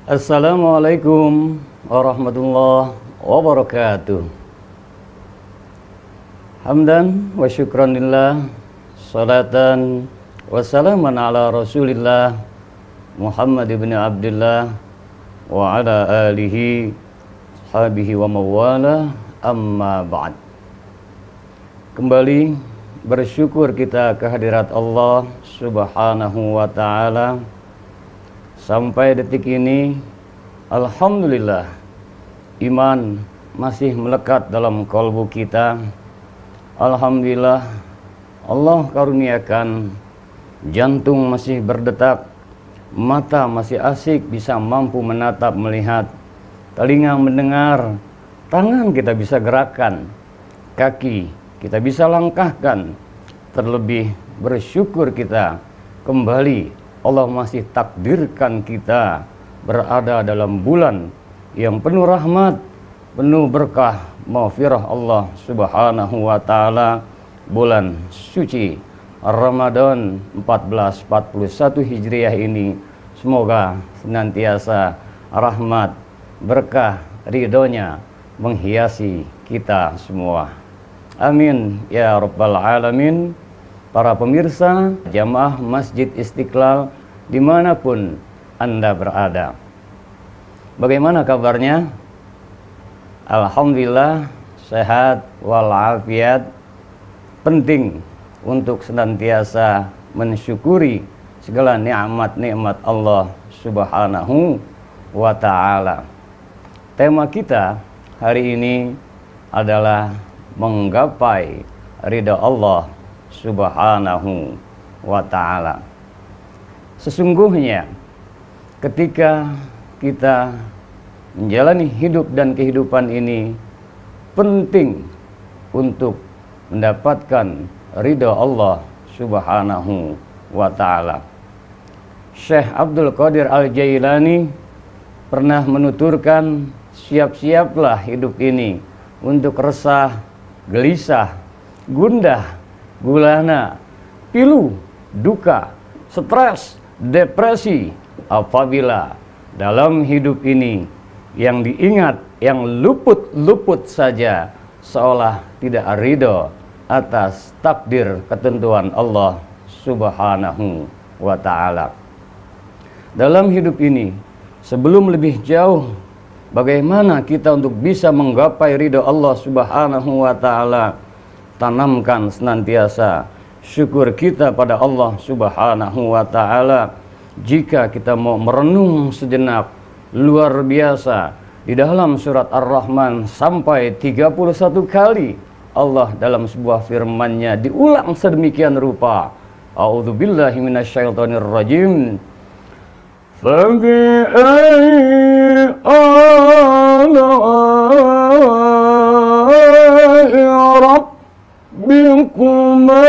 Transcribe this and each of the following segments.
Assalamualaikum warahmatullahi wabarakatuh. Hamdan wa syukran lillah, salatan wa salaman ala rasulillah Muhammad ibn Abdullah wa ala alihi sahbihi wa mawala, amma ba'd. Kembali bersyukur kita kehadirat Allah subhanahu wa ta'ala. Sampai detik ini, alhamdulillah, iman masih melekat dalam kalbu kita. Alhamdulillah, Allah karuniakan jantung masih berdetak, mata masih asik bisa mampu menatap melihat, telinga mendengar, tangan kita bisa gerakan, kaki kita bisa langkahkan. Terlebih bersyukur kita kembali Allah masih takdirkan kita berada dalam bulan yang penuh rahmat, penuh berkah, maghfirah Allah subhanahu wa ta'ala, bulan suci Ramadan 1441 Hijriah ini. Semoga senantiasa rahmat, berkah, ridhonya menghiasi kita semua. Amin ya rabbal alamin. Para pemirsa jamaah Masjid Istiqlal dimanapun Anda berada, bagaimana kabarnya? Alhamdulillah sehat walafiat. Penting untuk senantiasa mensyukuri segala nikmat-nikmat Allah subhanahu wa ta'ala. Tema kita hari ini adalah menggapai ridha Allah subhanahu wa ta'ala. Sesungguhnya ketika kita menjalani hidup dan kehidupan ini, penting untuk mendapatkan ridha Allah subhanahu wa ta'ala. Syekh Abdul Qadir Al-Jailani pernah menuturkan, siap-siaplah hidup ini untuk resah, gelisah, gundah, gulana, pilu, duka, stres, depresi, apabila dalam hidup ini yang diingat, yang luput-luput saja, seolah tidak ridho atas takdir ketentuan Allah subhanahu wa ta'ala. Dalam hidup ini, sebelum lebih jauh bagaimana kita untuk bisa menggapai ridho Allah subhanahu wa ta'ala, tanamkan senantiasa syukur kita pada Allah subhanahu wa ta'ala. Jika kita mau merenung sejenak, luar biasa, di dalam surat Ar-Rahman sampai 31 kali Allah dalam sebuah firman-Nya diulang sedemikian rupa. A'udzubillahi minasyaitonirrajim. Fabi'ai ala'i rabbikuma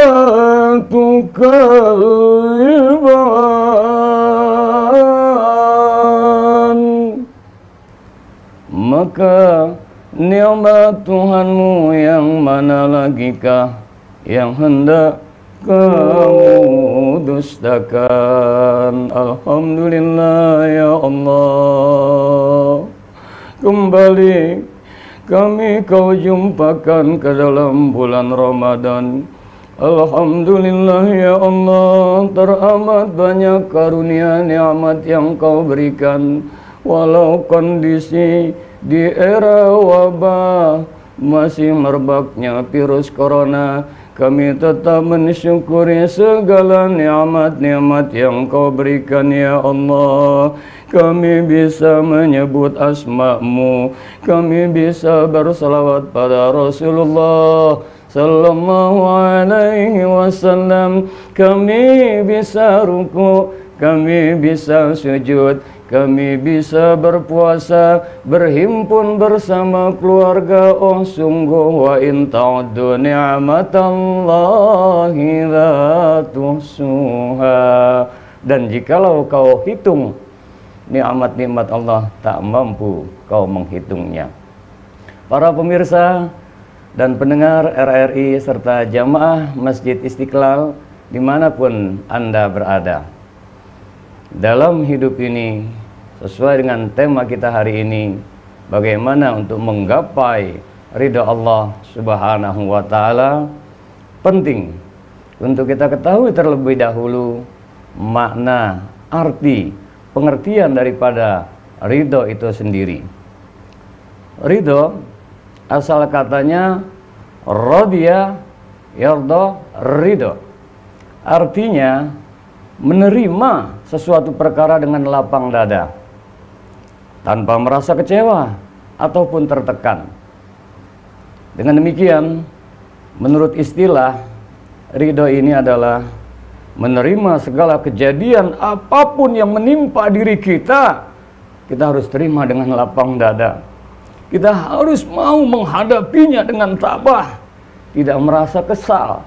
tukadziban. Maka nikmat Tuhanmu yang mana lagikah yang hendak kamu dustakan? Alhamdulillah ya Allah, kembali kami kau jumpakan ke dalam bulan Ramadan. Alhamdulillah ya Allah, teramat banyak karunia nikmat yang kau berikan. Walau kondisi di era wabah masih merebaknya virus corona, kami tetap mensyukuri segala nikmat-nikmat yang kau berikan ya Allah. Kami bisa menyebut asma-Mu, kami bisa bersalawat pada Rasulullah sallallahu alaihi wasallam, kami bisa ruku, kami bisa sujud, kami bisa berpuasa, berhimpun bersama keluarga. Oh sungguh, wa in ta'uddu ni'matallahi la tuhsuha. Dan jikalau kau hitung nikmat-nikmat Allah, tak mampu kau menghitungnya. Para pemirsa dan pendengar RRI serta jamaah Masjid Istiqlal dimanapun Anda berada, dalam hidup ini sesuai dengan tema kita hari ini, bagaimana untuk menggapai ridha Allah Subhanahu wa taala. Penting untuk kita ketahui terlebih dahulu makna, arti, pengertian daripada ridho itu sendiri. Ridho asal katanya radhiya yarda ridho. Artinya menerima sesuatu perkara dengan lapang dada, tanpa merasa kecewa ataupun tertekan. Dengan demikian, menurut istilah, ridho ini adalah menerima segala kejadian apapun yang menimpa diri kita. Kita harus terima dengan lapang dada. Kita harus mau menghadapinya dengan tabah, tidak merasa kesal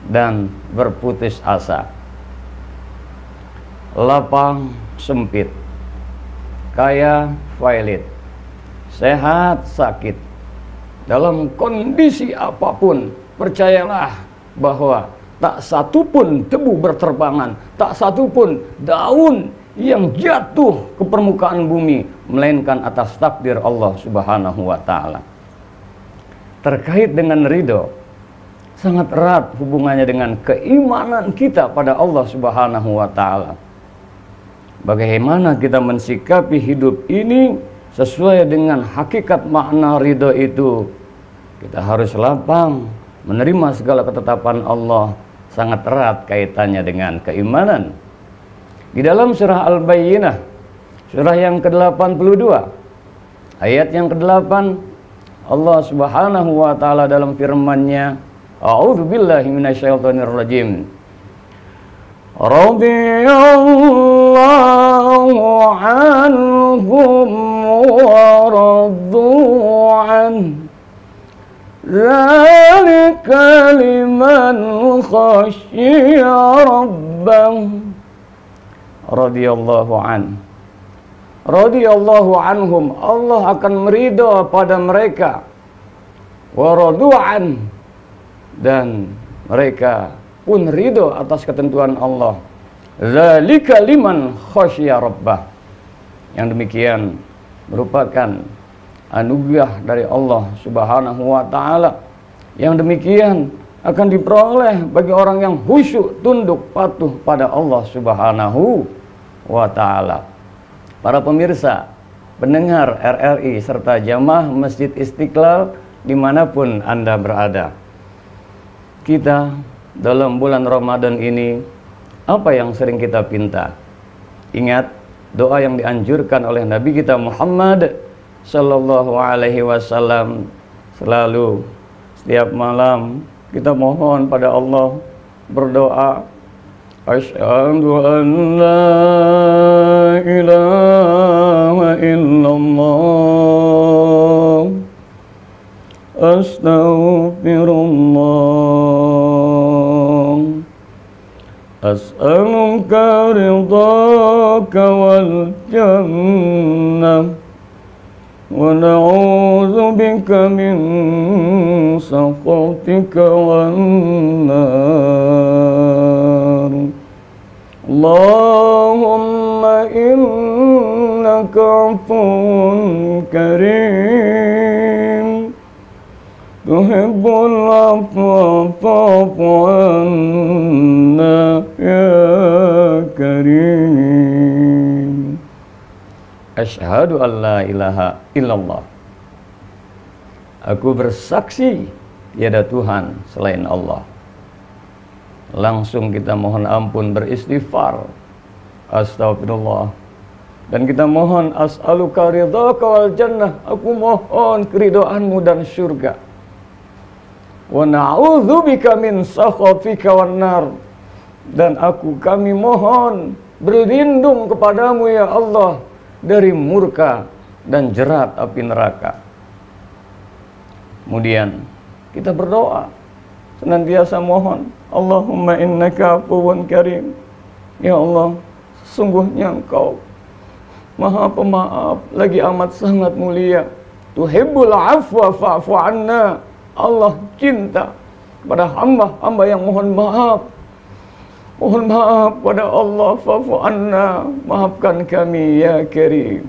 dan berputus asa. Lapang sempit, kaya violet, sehat sakit, dalam kondisi apapun, percayalah bahwa tak satu pun debu berterbangan, tak satu pun daun yang jatuh ke permukaan bumi, melainkan atas takdir Allah Subhanahu wa ta'ala. Terkait dengan ridho, sangat erat hubungannya dengan keimanan kita pada Allah Subhanahu wa ta'ala. Bagaimana kita mensikapi hidup ini sesuai dengan hakikat makna ridho itu. Kita harus lapang menerima segala ketetapan Allah, sangat erat kaitannya dengan keimanan. Di dalam surah Al-Bayyinah, surah yang ke-82, ayat yang ke-8, Allah Subhanahu wa ta'ala dalam firman-Nya, A'udzubillahi minasyaitonirrajim. Radhiyallahu anhum wa raddu'an. Dzalika liman khasyiya rabbah. Radhiyallahu an. Radhiyallahu anhum, Allah akan meridha pada mereka. Wa raddu'an, dan mereka pun ridho atas ketentuan Allah. Dzalika liman khasyiya rabbah. Yang demikian merupakan anugerah dari Allah Subhanahu wa ta'ala. Yang demikian akan diperoleh bagi orang yang khusyuk, tunduk, patuh pada Allah Subhanahu wa ta'ala. Para pemirsa, pendengar RRI serta jamaah Masjid Istiqlal dimanapun Anda berada, kita dalam bulan Ramadan ini, apa yang sering kita pinta? Ingat doa yang dianjurkan oleh Nabi kita Muhammad Sallallahu Alaihi Wasallam. Selalu setiap malam kita mohon pada Allah, berdoa, Asyhadu an la ilaha illallah, astaghfirullah, as'aluka ridhaka wal jannah, wa na'udzu bika min sakhatika wan nar. Allahumma innaka 'afuwun karim, tuhibbul 'afwa fa'fu 'anna ya karim. Asyhadu an la ilaha illallah. Aku bersaksi tiada Tuhan selain Allah. Langsung kita mohon ampun, beristighfar, astagfirullah, dan kita mohon as'aluka ridhaka wal jannah, aku mohon keridhaanmu dan surga. Wa na'udzubika min sakhatika wan nar, dan kami mohon berlindung kepadamu ya Allah dari murka dan jerat api neraka. Kemudian kita berdoa, senantiasa mohon, Allahumma innaka 'afuwun karim. Ya Allah, sesungguhnya Engkau Maha Pemaaf lagi amat sangat mulia. Tuhibbul 'afwa fa'fu 'anna. Allah cinta pada hamba-hamba yang mohon maaf. Mohon maaf pada Allah, fa'fu anna, maafkan kami ya Karim.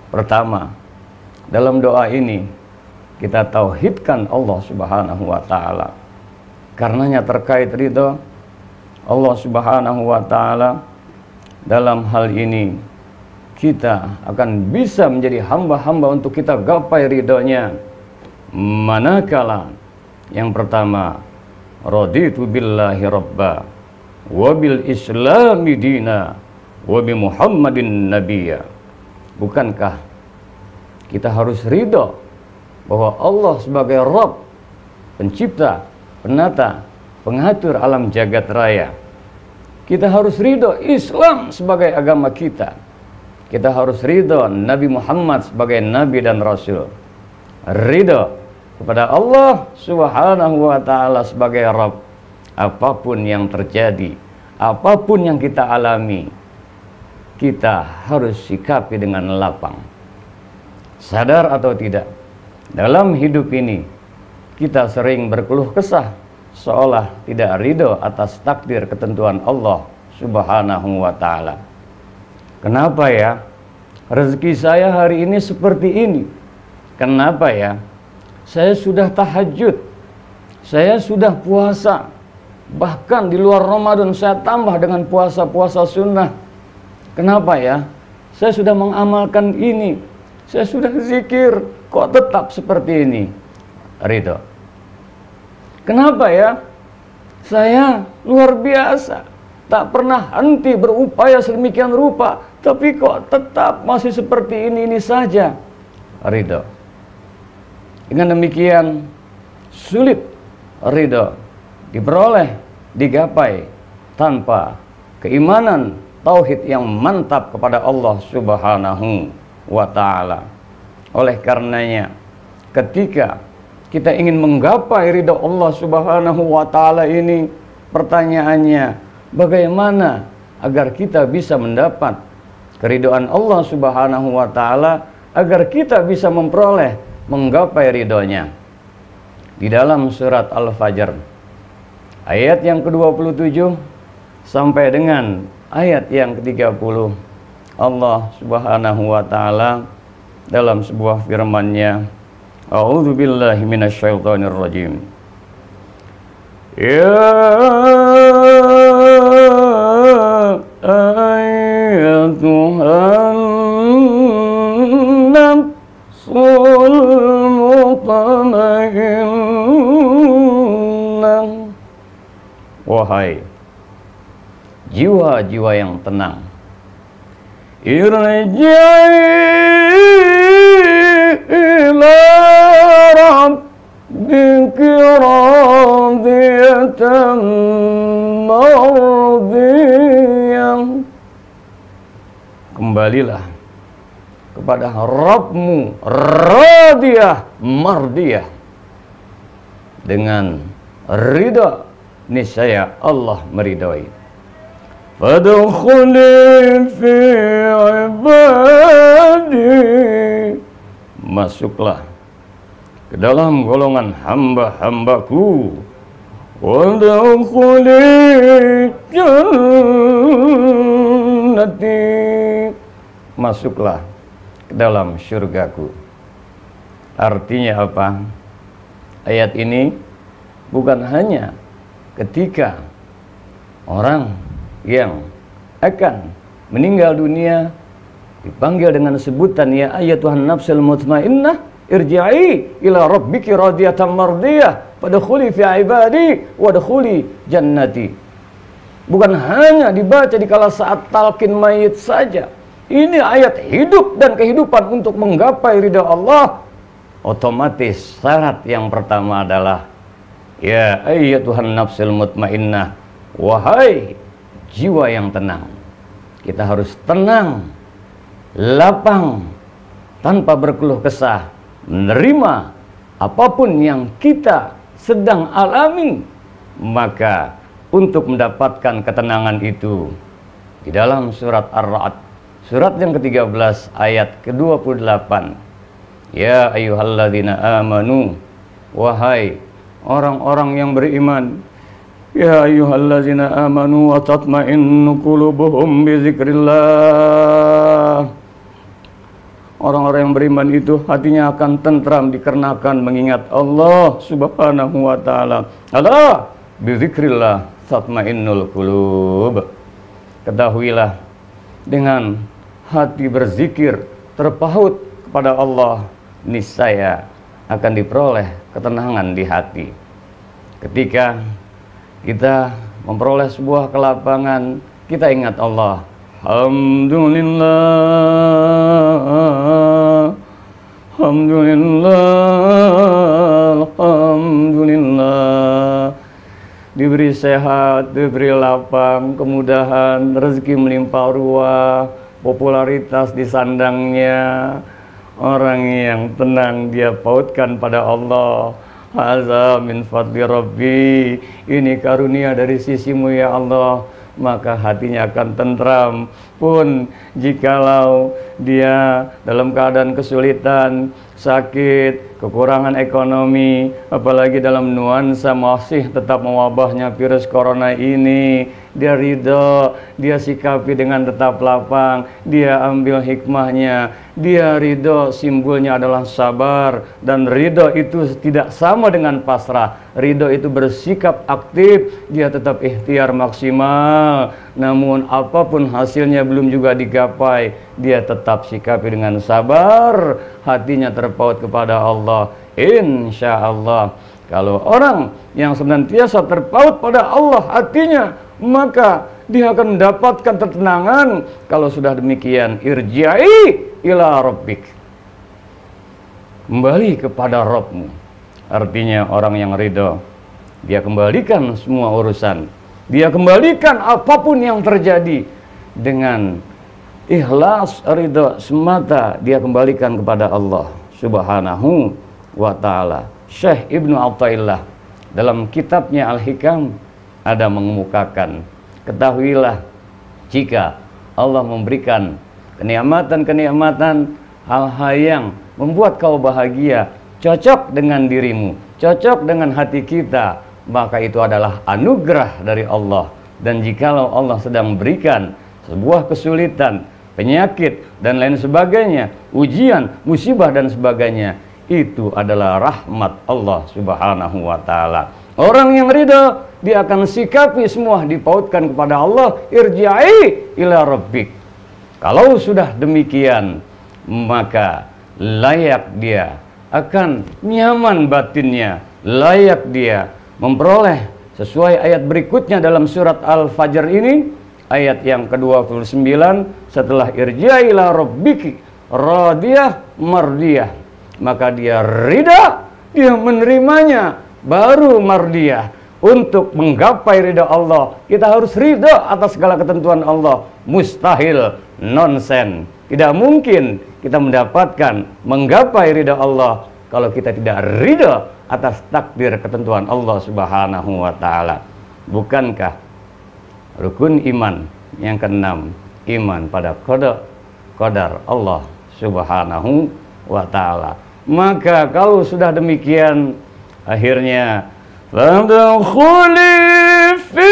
Pertama, dalam doa ini kita tauhidkan Allah Subhanahu wa taala. Karenanya terkait ridho Allah Subhanahu wa taala, dalam hal ini kita akan bisa menjadi hamba-hamba untuk kita gapai ridhonya. Manakala yang pertama, raditu billahi rabba wa bil islami dina wa bi muhammadin nabiyya. Bukankah kita harus ridho bahwa Allah sebagai Rabb, pencipta, penata, pengatur alam jagat raya. Kita harus ridho Islam sebagai agama kita. Kita harus ridho Nabi Muhammad sebagai Nabi dan Rasul. Ridho kepada Allah Subhanahu wa ta'ala sebagai Rabb. Apapun yang terjadi, apapun yang kita alami, kita harus sikapi dengan lapang. Sadar atau tidak, dalam hidup ini kita sering berkeluh kesah, seolah tidak ridho atas takdir ketentuan Allah Subhanahu wa ta'ala. Kenapa ya rezeki saya hari ini seperti ini? Kenapa ya saya sudah tahajud, saya sudah puasa, bahkan di luar Ramadan saya tambah dengan puasa-puasa sunnah. Kenapa ya saya sudah mengamalkan ini, saya sudah zikir, kok tetap seperti ini? Ridho. Kenapa ya saya luar biasa, tak pernah henti berupaya sedemikian rupa, tapi kok tetap masih seperti ini saja? Ridho. Dengan demikian sulit ridho diperoleh, digapai tanpa keimanan tauhid yang mantap kepada Allah Subhanahu wa ta'ala. Oleh karenanya, ketika kita ingin menggapai ridho Allah Subhanahu wa ta'ala ini, pertanyaannya, bagaimana agar kita bisa mendapat keridhaan Allah Subhanahu wa ta'ala, agar kita bisa memperoleh, menggapai ridhonya? Di dalam surat Al-Fajr ayat yang ke-27 sampai dengan ayat yang ke-30, Allah Subhanahu wa ta'ala dalam sebuah firman-Nya, a'udzu billahi minasyaitonir rajim. Ya ayyatuhan nafsul mutmainnah, wahai jiwa-jiwa yang tenang, irji'i ila rabbiki radiyatan mardiyah. Kembalilah kepada Rabbmu radiyah mardiyah, dengan ridha niscaya Allah meridhai. Fadkhuli fi ibadi, masuklah ke dalam golongan hamba-hambaku. Wadkhuli jannati, masuklah ke dalam syurgaku. Artinya apa? Ayat ini bukan hanya ketika orang yang akan meninggal dunia dipanggil dengan sebutan ya ayyatuhan nafsul mutmainnah irji'i ila rabbiki radiyatan mardiyah fadkhuli fi ibadi wadkhuli jannati. Bukan hanya dibaca di kala saat talqin mayit saja. Ini ayat hidup dan kehidupan untuk menggapai ridha Allah. Otomatis syarat yang pertama adalah ya ayyatuhan nafsul mutmainnah, wahai jiwa yang tenang. Kita harus tenang, lapang, tanpa berkeluh kesah, menerima apapun yang kita sedang alami. Maka untuk mendapatkan ketenangan itu, di dalam surat Ar-Ra'd, surat yang ke-13 ayat ke-28, ya ayyuhalladzina amanu, wahai orang-orang yang beriman, Ya ayyuhallazina amanu wa tatma'innu qulubuhum bi dzikrillah. Orang-orang yang beriman itu hatinya akan tentram dikarenakan mengingat Allah Subhanahu wa taala. Ala bi dzikrillah tatmainnul qulub. Ketahuilah, dengan hati berzikir terpaut kepada Allah, niscaya akan diperoleh ketenangan di hati. Ketika kita memperoleh sebuah kelapangan, kita ingat Allah. Alhamdulillah, alhamdulillah, alhamdulillah. Diberi sehat, diberi lapang, kemudahan, rezeki melimpah ruah, popularitas disandangnya. Orang yang tenang dia pautkan pada Allah. Hadza min fadli Rabbi, ini karunia dari sisimu ya Allah. Maka hatinya akan tentram. Pun jikalau dia dalam keadaan kesulitan, sakit, kekurangan ekonomi, apalagi dalam nuansa masih tetap mewabahnya virus corona ini, dia ridho, dia sikapi dengan tetap lapang, dia ambil hikmahnya, dia ridho, simbolnya adalah sabar. Dan ridho itu tidak sama dengan pasrah. Ridho itu bersikap aktif, dia tetap ikhtiar maksimal, namun apapun hasilnya belum juga digapai, dia tetap sikapi dengan sabar, hatinya terpaut kepada Allah. Insya Allah, kalau orang yang senantiasa terpaut pada Allah hatinya, maka dia akan mendapatkan ketenangan. Kalau sudah demikian, irji'i ila rabbik, kembali kepada Rabbmu. Artinya orang yang ridho, dia kembalikan semua urusan, dia kembalikan apapun yang terjadi dengan ikhlas, ridho semata, dia kembalikan kepada Allah Subhanahu wa ta'ala. Syekh Ibnu Athaillah dalam kitabnya Al-Hikam ada mengemukakan, ketahuilah, jika Allah memberikan kenikmatan-kenikmatan, hal-hal yang membuat kau bahagia, cocok dengan dirimu, cocok dengan hati kita, maka itu adalah anugerah dari Allah. Dan jikalau Allah sedang berikan sebuah kesulitan, penyakit, dan lain sebagainya, ujian, musibah, dan sebagainya, itu adalah rahmat Allah Subhanahu wa ta'ala. Orang yang ridha, dia akan sikapi semua dipautkan kepada Allah. Irji'i ila rabbik. Kalau sudah demikian, maka layak dia akan nyaman batinnya, layak dia memperoleh sesuai ayat berikutnya dalam surat Al-Fajr ini, ayat yang ke-29, setelah irji'i ila rabbiki radiyah mardiyah, maka dia ridha, dia menerimanya, baru mardiyah. Untuk menggapai ridha Allah, kita harus ridha atas segala ketentuan Allah. Mustahil, nonsen, tidak mungkin kita mendapatkan menggapai ridha Allah kalau kita tidak ridha atas takdir ketentuan Allah Subhanahu wa ta'ala. Bukankah rukun iman yang keenam, iman pada qadar Allah Subhanahu wa ta'ala? Maka kalau sudah demikian, akhirnya fadkhuli fi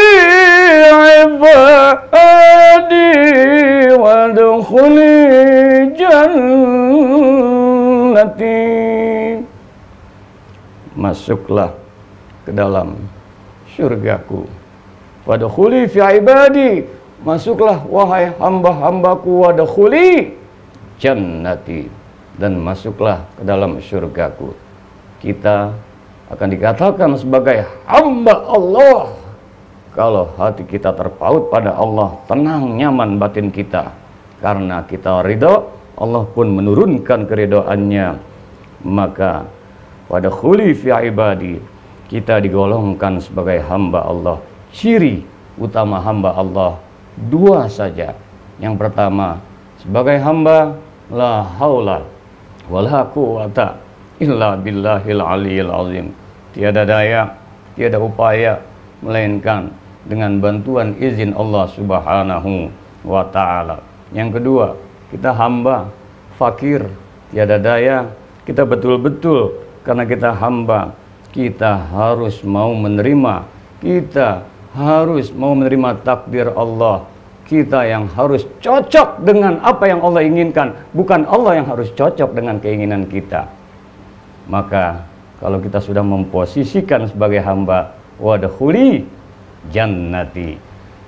ibadi wadkhuli jannati, masuklah ke dalam surgaku. Wadkhuli fi ibadi, masuklah wahai hamba-hambaku, wadkhuli jannati, dan masuklah ke dalam surgaku. Kita akan dikatakan sebagai hamba Allah kalau hati kita terpaut pada Allah, tenang, nyaman batin kita. Karena kita ridho, Allah pun menurunkan keridhoannya. Maka pada khuli fi ibadi, kita digolongkan sebagai hamba Allah. Ciri utama hamba Allah dua saja. Yang pertama, sebagai hamba la haula wala quwata illa billahil aliyil azim. Tiada daya, tiada upaya, melainkan dengan bantuan izin Allah Subhanahu wa ta'ala. Yang kedua, kita hamba, fakir, tiada daya. Kita betul-betul, karena kita hamba, kita harus mau menerima, kita harus mau menerima takdir Allah. Kita yang harus cocok dengan apa yang Allah inginkan, bukan Allah yang harus cocok dengan keinginan kita. Maka kalau kita sudah memposisikan sebagai hamba, wadkhuli jannati,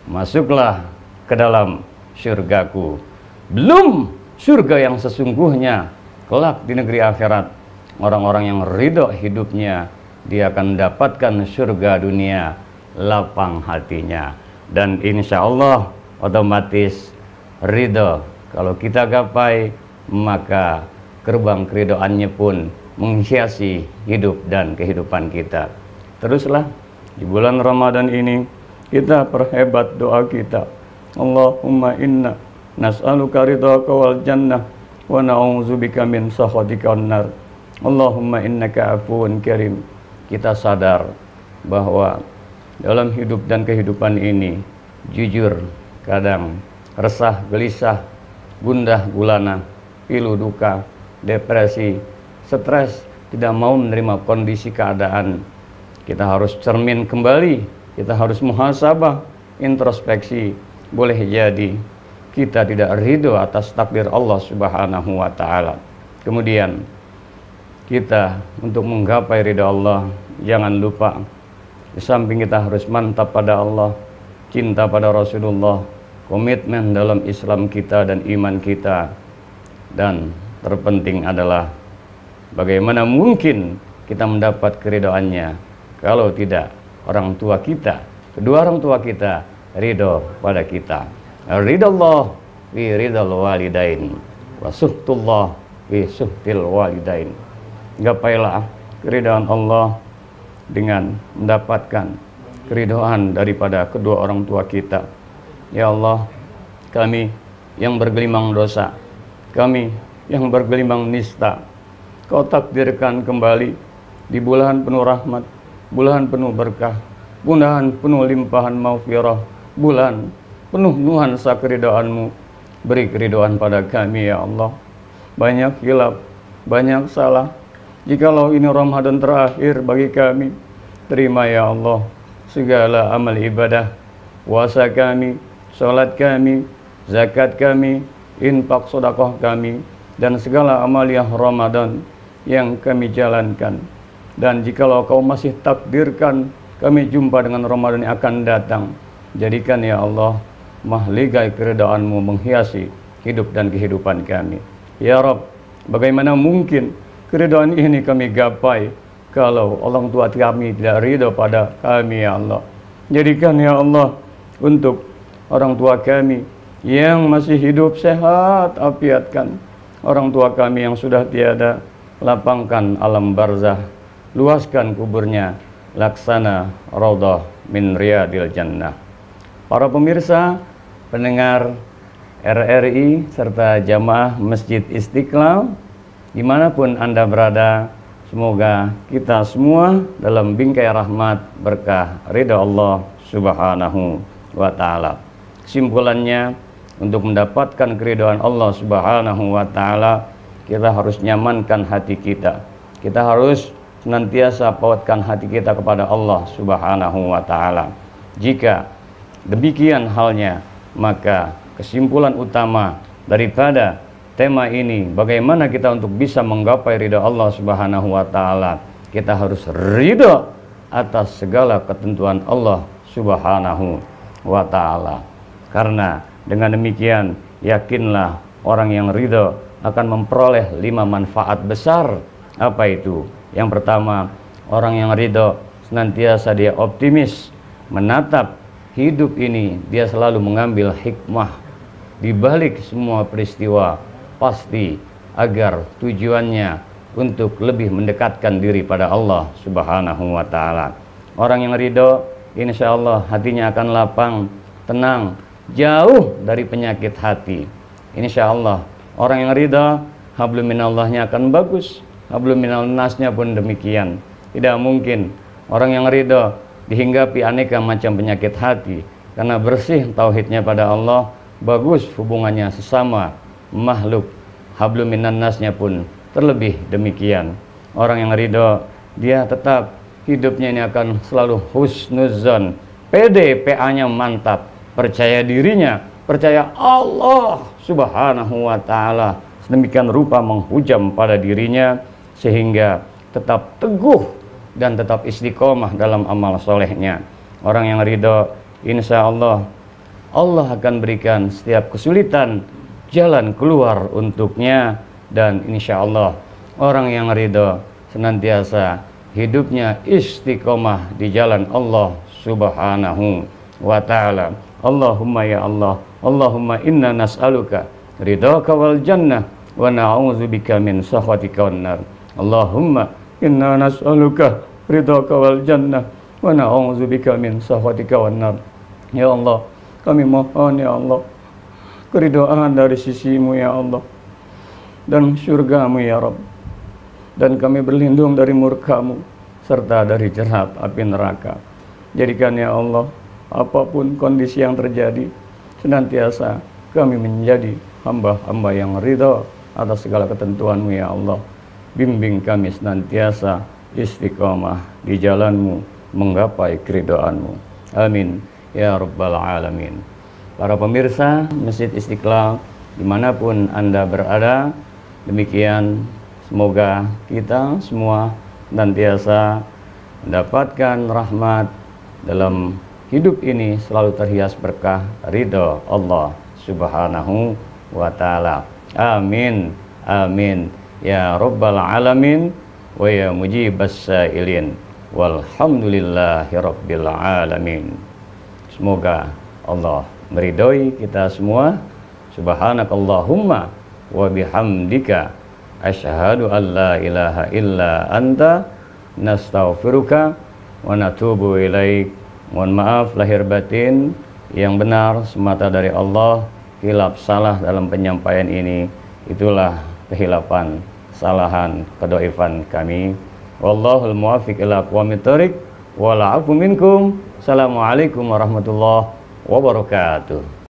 masuklah ke dalam surgaku. Belum surga yang sesungguhnya kelak di negeri akhirat. Orang-orang yang ridho hidupnya, dia akan mendapatkan surga dunia, lapang hatinya. Dan insya Allah otomatis ridho. Kalau kita gapai, maka gerbang keridoannya pun menghiasi hidup dan kehidupan kita. Teruslah di bulan Ramadan ini kita perhebat doa kita. Allahumma inna nas'aluka ridhaka wal jannah wa na'udzubika min sakhatika wan nar. Allahumma innaka afuwun karim. Kita sadar bahwa dalam hidup dan kehidupan ini, jujur kadang resah, gelisah, gundah gulana, pilu duka, depresi, stres, tidak mau menerima kondisi keadaan. Kita harus cermin kembali, kita harus muhasabah, introspeksi. Boleh jadi kita tidak ridho atas takdir Allah Subhanahu wa ta'ala. Kemudian kita untuk menggapai ridha Allah, jangan lupa di samping kita harus mantap pada Allah, cinta pada Rasulullah, komitmen dalam Islam kita dan iman kita, dan terpenting adalah bagaimana mungkin kita mendapat keridhaannya kalau tidak orang tua kita, kedua orang tua kita ridho pada kita. Ridallah fi ridal walidain wa suhtullah fi suhtil walidain. Gapailah keridhaan Allah dengan mendapatkan keridhaan daripada kedua orang tua kita. Ya Allah, kami yang bergelimang dosa, kami yang bergelimang nista, Kau takdirkan kembali di bulan penuh rahmat, bulan penuh berkah, bulan penuh limpahan maghfirah, bulan penuh nuansa keridhaan-Mu. Beri keridhaan pada kami ya Allah. Banyak hilaf, banyak salah. Jikalau ini Ramadan terakhir bagi kami, terima ya Allah segala amal ibadah, puasa kami, salat kami, zakat kami, infak sedekah kami, dan segala amaliyah Ramadan yang kami jalankan. Dan jikalau Kau masih takdirkan kami jumpa dengan Ramadan yang akan datang, jadikan ya Allah mahligai keridhaan-Mu menghiasi hidup dan kehidupan kami. Ya Rabb, bagaimana mungkin keridhaan ini kami gapai kalau orang tua kami tidak ridho pada kami ya Allah. Jadikan ya Allah untuk orang tua kami yang masih hidup sehat afiatkan, orang tua kami yang sudah tiada, lapangkan alam barzah, luaskan kuburnya, laksana raudhah min riyadil jannah. Para pemirsa, pendengar RRI serta jamaah Masjid Istiqlal dimanapun Anda berada, semoga kita semua dalam bingkai rahmat berkah ridha Allah Subhanahu wa ta'ala. Kesimpulannya, untuk mendapatkan keridhaan Allah Subhanahu wa ta'ala, kita harus nyamankan hati kita. Kita harus senantiasa pautkan hati kita kepada Allah Subhanahu wa ta'ala. Jika demikian halnya, maka kesimpulan utama daripada tema ini, bagaimana kita untuk bisa menggapai ridha Allah Subhanahu wa ta'ala, kita harus ridha atas segala ketentuan Allah Subhanahu wa ta'ala. Karena dengan demikian, yakinlah orang yang ridha akan memperoleh 5 manfaat besar. Apa itu? Yang pertama, orang yang ridha senantiasa dia optimis menatap hidup ini, dia selalu mengambil hikmah di balik semua peristiwa, pasti agar tujuannya untuk lebih mendekatkan diri pada Allah Subhanahu wa ta'ala. Orang yang ridha, insya Allah hatinya akan lapang, tenang, jauh dari penyakit hati. Insya Allah orang yang ridha, hablum minallahnya akan bagus, hablum minannasnya pun demikian. Tidak mungkin orang yang ridha dihinggapi aneka macam penyakit hati, karena bersih tauhidnya pada Allah, bagus hubungannya sesama makhluk, hablum minannasnya pun terlebih demikian. Orang yang ridha, dia tetap hidupnya ini akan selalu husnuzon, pede, PA-nya mantap, percaya dirinya, percaya Allah Subhanahu wa ta'ala sedemikian rupa menghujam pada dirinya sehingga tetap teguh dan tetap istiqomah dalam amal solehnya. Orang yang ridho, insya Allah Allah akan berikan setiap kesulitan jalan keluar untuknya, dan insya Allah orang yang ridho senantiasa hidupnya istiqomah di jalan Allah Subhanahu wa ta'ala. Allahumma ya Allah, Allahumma inna nas'aluka ridhaka wal jannah wa na'udzubika min sakhatika wan nar. Allahumma inna nas'aluka ridhaka wal jannah wa na'udzubika min sakhatika wan nar. Ya Allah, kami mohon ya Allah keridhaan dari sisimu ya Allah dan surgamu ya Rabb, dan kami berlindung dari murkamu serta dari jerat api neraka. Jadikan ya Allah apapun kondisi yang terjadi, senantiasa kami menjadi hamba-hamba yang ridha atas segala ketentuanmu ya Allah. Bimbing kami senantiasa istiqomah di jalanmu, menggapai keridhaanmu. Amin ya Rabbal Alamin. Para pemirsa Masjid Istiqlal dimanapun Anda berada, demikian semoga kita semua senantiasa mendapatkan rahmat dalam hidup ini, selalu terhias berkah ridho Allah Subhanahu wa ta'ala. Amin amin ya Rabbal Alamin wa ya mujibas sa'ilin walhamdulillahi rabbil alamin. Semoga Allah meridhoi kita semua. Subhanakallahumma wa bihamdika asyhadu an la ilaha illa anta nastaghfiruka wa natubu ilaik. Mohon maaf lahir batin, yang benar semata dari Allah, hilaf salah dalam penyampaian ini itulah kehilapan, kesalahan, kedoifan kami. Wallahul muwaffiq ila aqwamit thoriq wal 'afu minkum. Assalamualaikum warahmatullahi wabarakatuh.